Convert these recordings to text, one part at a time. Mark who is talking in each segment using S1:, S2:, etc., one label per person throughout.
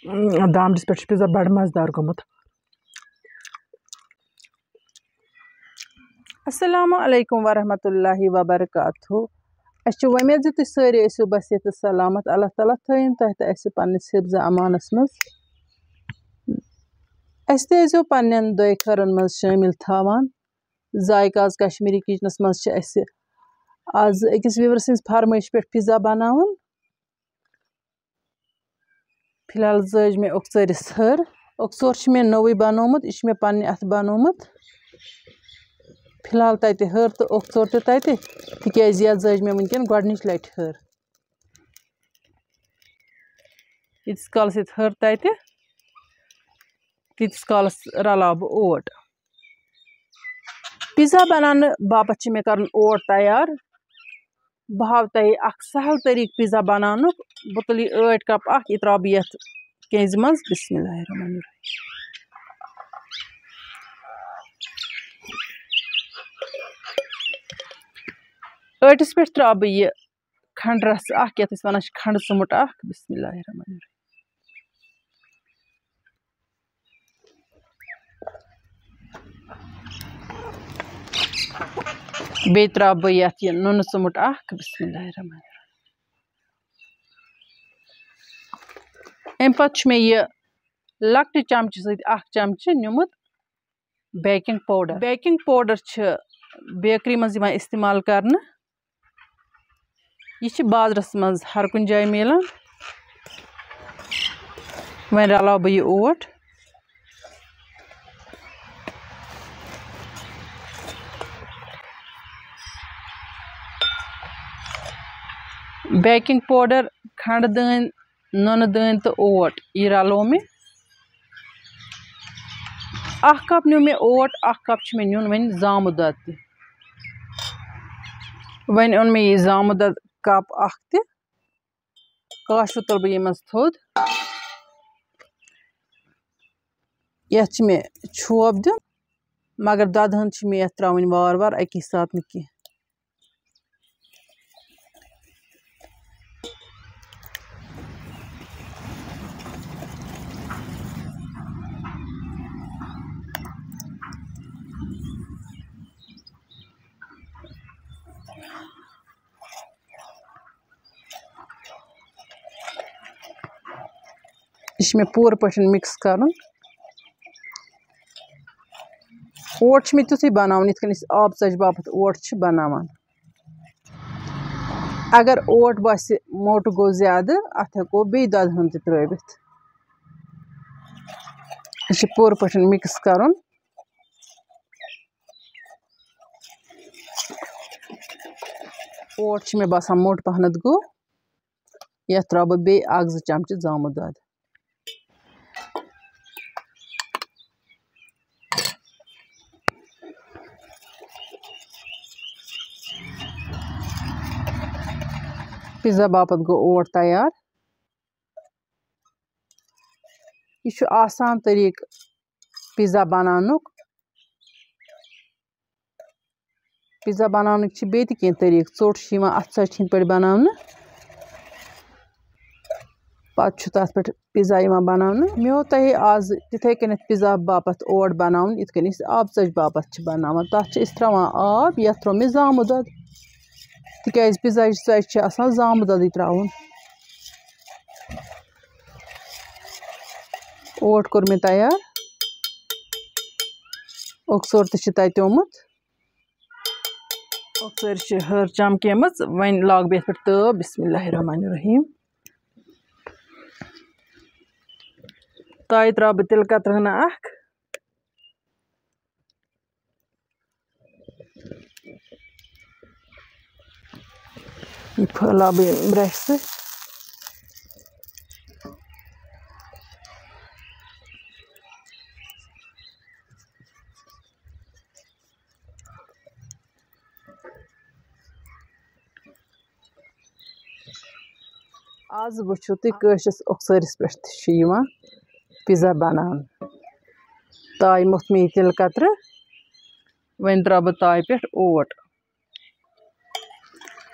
S1: दामदिस पे पिज़्ज़ा बड़ मज़ेदार गोमुत। अस्सलामु अलैकुम वरहमतुल्लाहि वबरकातुहू। अच्छी उम्मीद जो तुम सारे ऐसो बसियत सलामत। अल्लाह ताला थयन तह तो ऐसे पन्निस हिफ्ज़ अमानस मज ऐसे पन्न दोय खरन मज शामिल थावान। जायकाज कश्मीरी किचनस मज आज अकिस व्यूवर सिंस फरमाइश पे पिज़्ज़ा बनावन। फिलहाल जज मे ओक्सरिस हर ओक्सोर मे नोवे बनोमुत यह मे पन्ने अथ बनोमुत। फिलहाल तते हर तो ओक्सोर तो तते तिक्याज यह जज मे वनकन गोडनिच लट हर यीतिस कालस ये हर तते तीतिस कालस रलाव बह ओट। पिज़्ज़ा बनाने बापत मे करन ओट तैयार। बह हाव तह अख सहल तरीक पिज़्ज़ा बनानुक। बह तुल यह ओट कप अख यह त्रा बह यथ केंज मज। बिस्मिल्लाहिर्रहमानिर्रहीम। ओटिस पे त्रा बह यह खंड रस अख यथ वन खंड चुमुट अख। बिस्मिल्लाहिर्रहमानिर्रहीम। बे त्रा बह यथ यह नुन चुमुट अख। बिस्मिल्लाहिर्रहमानिर्रहीम। अम पत मे यह लकट चमच सत अख चमच निमुत baking powder. Baking powder bakery मज इस्तेमाल करने। यह बाजरस मज हर कुन जाय मिलान। वन रलाव बह यह ओट। बेकिंग पाउडर खंड दान नुन दान तो ओट यह रलो मे। अख कप न्यू मे ओट अख कप मे नुन वन जामुत दद त वन ओन मे यह जामुत दद कप अख त काशु तुल बह यह थोद। यथ मे छोप दिन मगर ददहन मे यथ त्रावन वार वार अकी साथ न कह। यह पूर पे मिक्स कर। ओट मे तुथु बनावन इत आब चज बापत ओट बनावान। अगर ओट बस मोट गो ज्यादा अत हेको बे ददहन त्रवित। यह पूर पे मिक्स कर। ओट मे बसान मोट पहनत गो। यथ त्रा बह बे अख जो चमच जामुत दद। पिज़्ज़ा बापत गो ओट तैयार। यह आसान तरीक पिज़्ज़ा बनानुक। पिज़्ज़ा बनानुक बे कह तरीक चोट अथ सच पे बनाने पत तथ पे पिज़्ज़ा बनाने। मे हो तह आज तिथे कन पिज़्ज़ा बापत ओट बनावन इत आब चज बापत बनावान। तथ त्रावान आब यथ त्रो मे जामुत दद तिक्याज पिज़्ज़ा चज आसान जामुत दद त्रावन। ओट कोर मे तैयार। ओक्सोर तोमुत ओक्सोर हर चमकेमच। वन लाग बह पे तब। बिस्मिल्लाहिर्रहमानिर्रहीम। ताय त्रा बह तिल कतरहना अख। यह फैला बह ब्रश से। आज वुचो तुम कशिस ओक्सरिस पे पिज़्ज़ा बनान। ताय मोथ मे तिल कतर वन त्रा बह ताय पे ओट।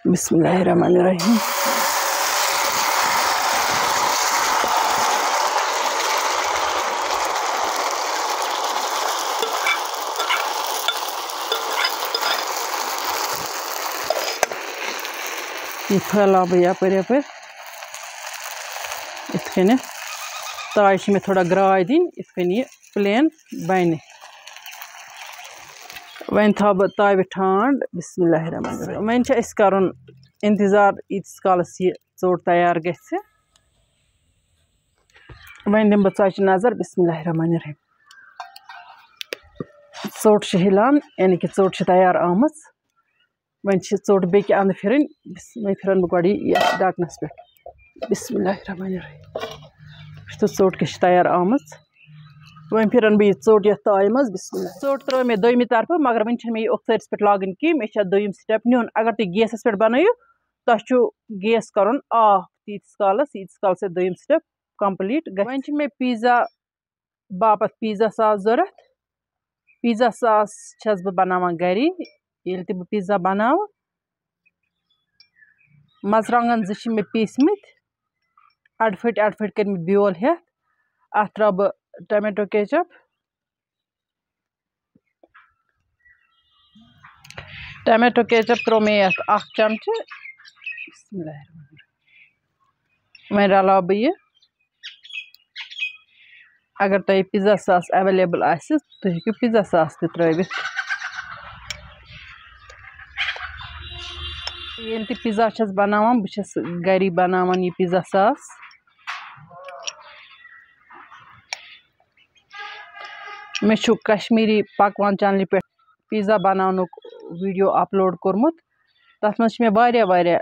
S1: बिस्मिल्लाहिर्रहमानिर्रहीम। ये फैलाव बह यपर यपर इत कन ताज में थोड़ा ग्राय दिन इत कन यह प्लेन बन वन थो बह ताव ठंड बिस्मिल्लाहिर्रहमानिर्रहीम वन कर इंतजार ईतिस कालस यह ोट तैयार गि वन दिम बह चच नजर बिस्मिल्लाहिर्रहमानिर्रहीम ोट हिलान यानी कि ोट तैयार आम वन ोट बे अंद फिर वन फिर बह गो ढकनस पे बिस्मिल्लाहिर्रहमानिर्रहीम तो ोट क्या तैयार आम वन फिर बह यह ोट ये ताय मज बिस्मिल्लाह ोट त्रो मे दोयमि तरफ मगर वन मे उखसरिस पे लागन की मे दोयम स्टेप नुन अगर तुम गैसस पे बनायो तु गैस कर ऑफ तीस काल दोयम स्टेप कंप्लीट वन मे पिज़्ज़ा बापत पिज़्ज़ा सास जरूरत पिज़्ज़ा सास छस बह बनावान घरी ये बह पिज़्ज़ा बनाव मरचांगन जो मे पीसमित अड़ फट कर ब्योल हेत अत त्रा बह टमाटो केचप त्रो मे अख चमच वन रलाव बह यह अगर तुम पिज़्ज़ा सास अवेलेबल आसि तुम हेकु पिज़्ज़ा सास ते त्रवित ये पिज़्ज़ा छस बनावान बह छस घरी बनावान यह पिज़्ज़ा सास मे कश्मीरी पकवान चैनल पे पिज़्ज़ा बनानुक वीडियो अपलोड कोर्मुत तथ मज मे वारिया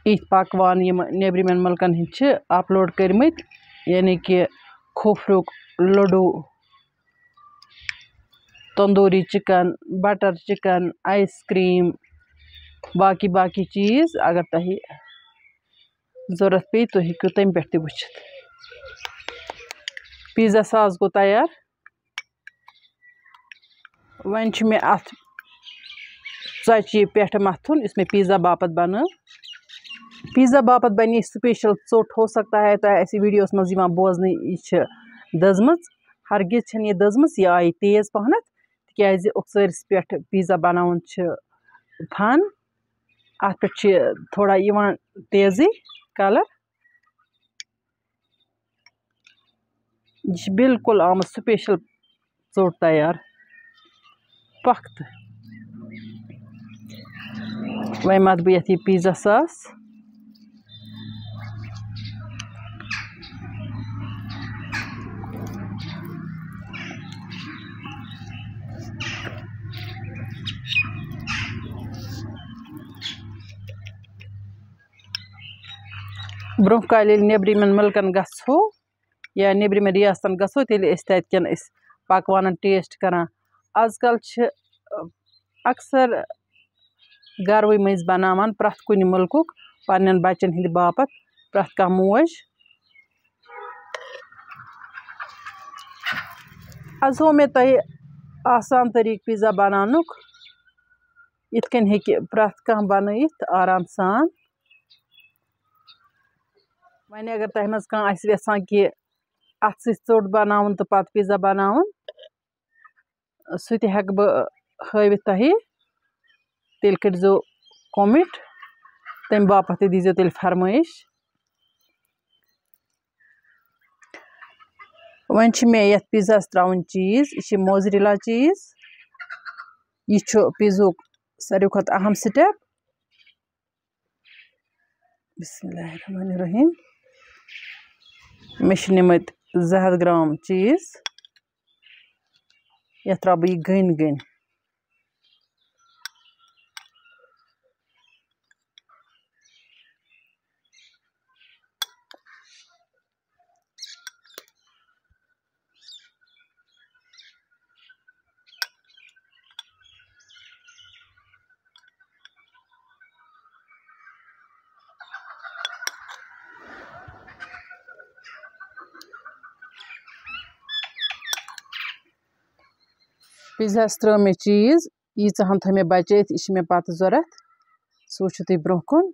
S1: इत पकवान यम नेब्रिमेन मुल्कन हिंद अपलोड कर्मित यानी कि खोफरुक laddu tandoori chicken butter chicken ice cream बाकी चीज़ अगर तुम जरूरत पे तुम हेकु तम पे ति वुचित पिज़्ज़ा सास गो तैयार वन मे अत चचि पे मथुन इस मे पिज़्ज़ा बापत बन पिज़्ज़ा बापत बन स्पेशल ोट हो सकता है तो ऐसी वीडियोस मज बोजन यह दजम हरगिज यह दजम यह आई तेज पहनत तिक उकसरिस पे पिज़्ज़ा बनावन फन अत पे थोड़ा तेजी कलर यह बिल्कुल आम स्पेशल ोट तैयार पख्त वन मत बह ये पिज़्ज़ा सास ब्रोह काल नेब्रिमेन मुल्कन गो या नेब्रिमेन रियासतन गो तेल तन पकवान टेस्ट करान आजकल अक्सर घरवे मज बनावान प्रथ कुन मुल्कुक पन्न बच्चन हिंद बापत प्रथ कह मोज आज हो मे तह आसान तरीक पिज़्ज़ा बनानुक इत कन हेकि प्रथ कह बनयित आराम सान वन अगर तह मज कह यछान कि अत ोट बनावन तो पत पिज़्ज़ा बनावन सह हेक बह हवित तह तेल करो कमेंट तम बापत दीजो तेल फरमाइश वन मे ये पिज़्ज़ा त्रावन चीज़ यह मोज़रेला चीज़ यह पिज़्ज़ुक सारे खुद अहम स्टेप बिस्मिल्लाहिर्रहमानिर्रहीम मे निमित 200 ग्राम चीज़ यह त्रा बह गन पिज़्ज़ा त्रो मे चीज़ यीचहन थो मे बचित यह मे पत जरूरत सो तुम ब्रोह कुन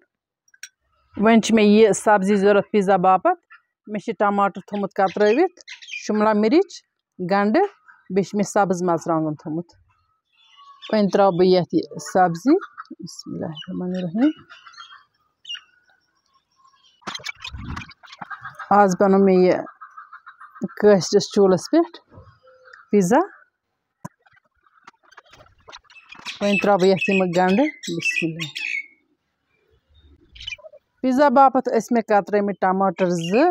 S1: वन मे यह सब्जी जरूरत पिज़्ज़ा बापत मे टमाटर थोमुत कतरवित शिमला मिर्च गंड बे मे सब्ज मरचांगन थोमुत वन त्राव बह ये सब्जी बिस्मिल्लाहिर्रहमानिर्रहीम। आज बनो मे ये कशरस चूलस पे पिज़्ज़ा। वह त्रा ये गंड बिस्मिल्लाह। पिज़्ज़ा बापत मे कतरमि टमाटर 2,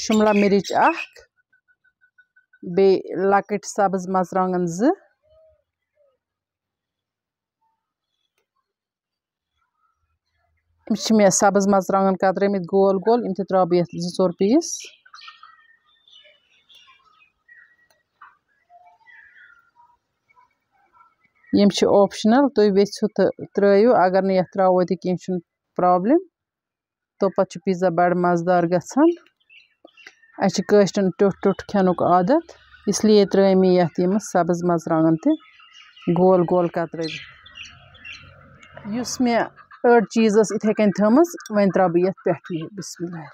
S1: शिमला मिर्च 1, बे लकट सब्ज मर्चांगन 2, मे सब्ज मर्चांगन कतरमि गोल गोल इन त्रा 2-4 पीस। यम ऑप्शनल, तुम वेचु तो त्रो, अगर न त्रो तो कह प्रॉब्लम। तो पे पिज़्ज़ा बड़ मजेदार गसान। अशरन टुट टुट खेनुक आदत, इसलिए त्रे मे यम सब्ज मर्चांगन ते गोल गोल कतर। मे अड़ चीज इथे कन थमस, वन त्रा बह पे बिस्मिल्लाह।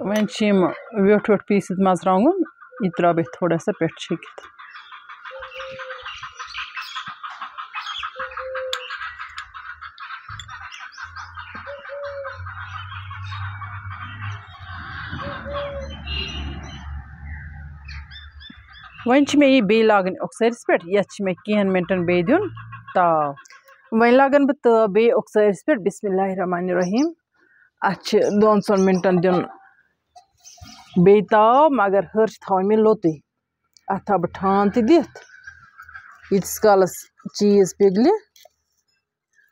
S1: वन व्योट व्योट पीस मर्चांगन यह त्रा थोड़ा सा पे छकित। वन मे यह बे लागन उकसरिस पे, ये मे कहन मिनटन बे दिन ताव। वन लागन बह ताव बे उकसरिस पे बिस्मिल्लाहिर्रहमानिर्रहीम। अ 2-3 मिनटन दिन बे ताव, मगर हर थवन मे लोत। अत थव बह ठान दिथ, यीतिस कालस चीज पिघल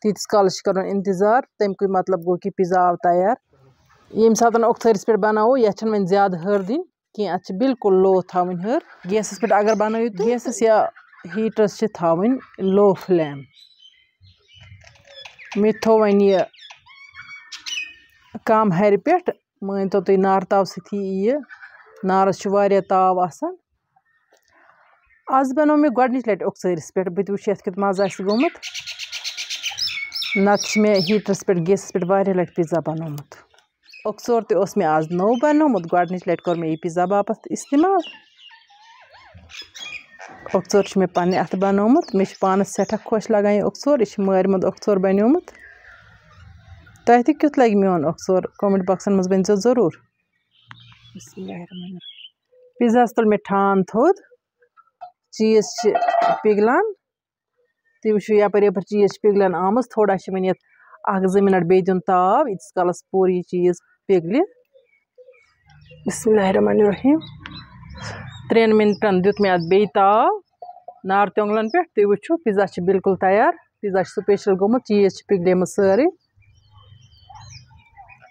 S1: तीतिस कालस कर इंतजार। तमुक मतलब गो कि पिज़्ज़ा आव तैयार। यम सात उकसरिस पे बनावो यह वन ज्यादा हर दिन कह, अत बिल्कुल लो थवन हर। गैसस पे अगर बनो तो गैसस या हीटरस थवन लो फ्लेम। मे थो वन यह कम हर पे, मान तो तुम नार ताव सती यह नारस वारिया ताव आसान। आज बनो मे गोडनिच लट उकसरिस पे, बह वुच ये कित मजा गोमुत। नत मे हीटरस पे गैसस पे वारिया लट पिज़्ज़ा बनोमुत। उकसोर तो मे आज नौ बनोमुत, गोडनिच लट कोर मे यह पिज़्ज़ा बापत इस्तेमाल। उकसोर मे पन्ने अथ बनोमुत, मे पानस सठा खुश लगान यह उकसोर। यह मार मुद उकसोर बनियोमुत। तह ते क्युत लगे मोन उकसोर कमेंट बॉक्सन मज वन जरूर। पिज़्ज़ा तुल मे ठान थोद, चीज पिघलान। तुम वो यपर यपर चीज पिघलान आमस, थोड़ा वन 1-2 मिनट बे दिन ताव, यीतिस कालस पूरी चीज पिघल। बिस्मिल्लाहिर्रहमानिर्रहीम। 3 मिनटन दुत मे अत बे ताव नार त्योंगलन पे। तुम वो पिज़्ज़ा बिल्कुल तैयार। पिज़्ज़ा स्पेशल गोमुत, चीज पिघल सारे।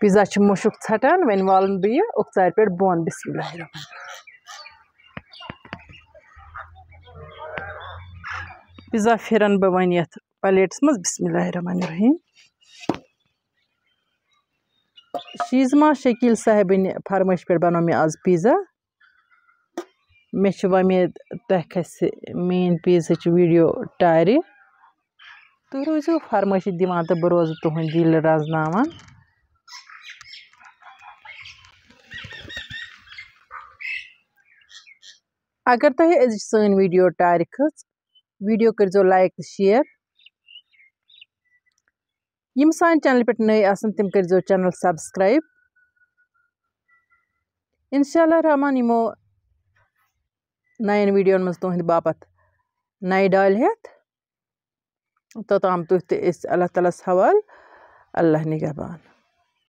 S1: पिज़्ज़ा मुशुक छटान। वन वालन बह उकसार पे बोन बिस्मिल्लाहिर्रहमानिर्रहीम। पिज़्ज़ा फिरन बह वन ये प्लेट्स मज बिस्मिल्लाहिर्रहमानिर्रहीम। शीज़मा शकील साहिबिन फरमाइश पे बनो मे आज पिज़्ज़ा। मे वमेद तह खस मेन पिज़्ज़ा वीडियो टारि। तुम रोजो फरमाइश दिवान तो बह रोज तुहद दिल रजनावान। अगर तुह अज सन वीडियो टारि खच, वीडियो कर लाइक तो शेयर। यम सान चैनल पे नई आसन तिम कर चैनल सब्सक्राइब। इंशाल्लाह रहमान यमो नयन वीडियो मज तुहद बापत नई डाल हेत। तोताम तुह अल्लाह ताला हवाल। अल्लाह निगहबान।